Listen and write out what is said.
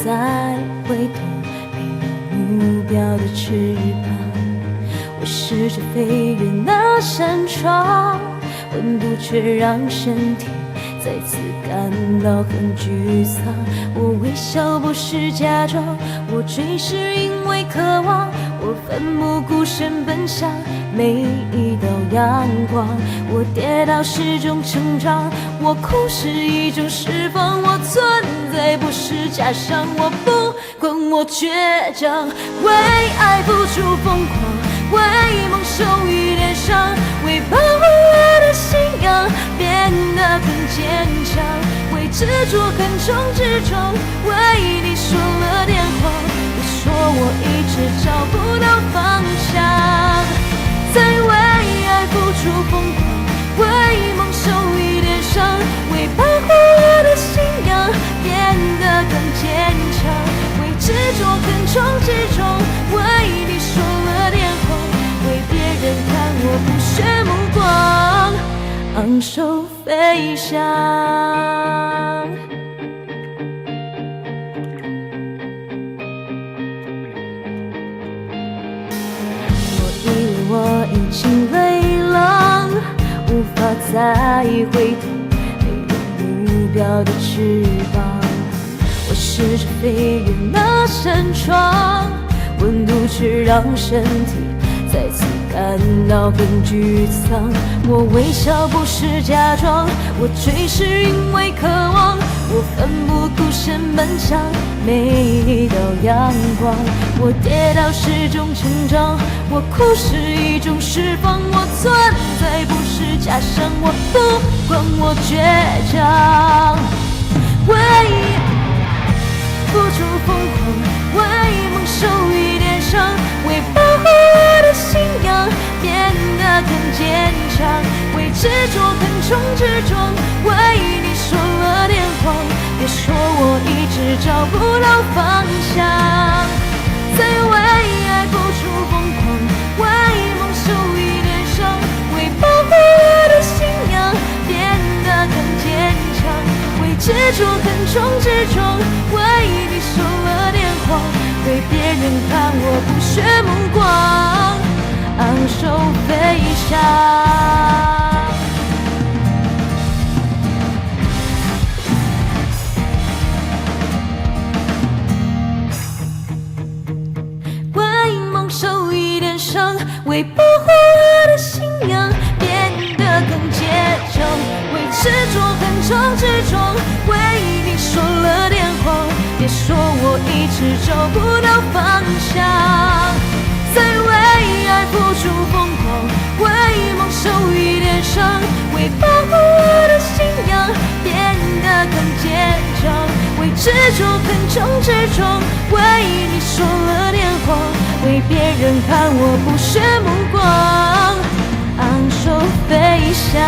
再回头，没有目标的翅膀。我试着飞越那扇窗，温度却让身体再次感到很沮丧。我微笑不是假装，我追是因为渴望，我奋不顾身奔向每一道阳光。我跌倒是种成长，我哭是一种释放，我存在不是假象，我不管我倔强，为爱付出疯狂，为梦受一点伤，为保护我的信仰变得更坚强，为执着横冲直撞，为你说了点谎，别说我一直找不到方向，在为爱付出疯狂，为梦受一点伤，为保护我的信仰变得更坚强，为执着横冲直撞，为你说了点谎，为别人看我不屑目光，昂首飞翔。我已经累了，无法再回头，没有目标的翅膀。我试着飞越那扇窗，温度却让身体再次感到很沮丧。我微笑不是假装，我追是因为渴望，我奋不顾身奔向每一道阳光。我跌倒是种成长，我哭是一种释放，我存在不是假象，我不管我倔强，为付出疯狂，为梦受一点伤，为保护我的信仰变得更坚强，为执着横冲直撞，为你说了点谎，别说我一直找不到方向，在为爱付出疯狂，为梦受一点伤，为保护我的信仰变得更坚强，为执着横冲直撞，为你说了点谎，为别人看我不屑目光，昂首飞翔。受一点伤，为保护我的信仰变得更坚强，为执着横冲直撞，为你说了点谎，别说我一直找不到方向，在为爱付出疯狂，为梦受一点伤，为保护我的信仰变得更坚强，为执着横冲直撞，为你说了点谎，为别人看我不屑目光，昂首飞翔。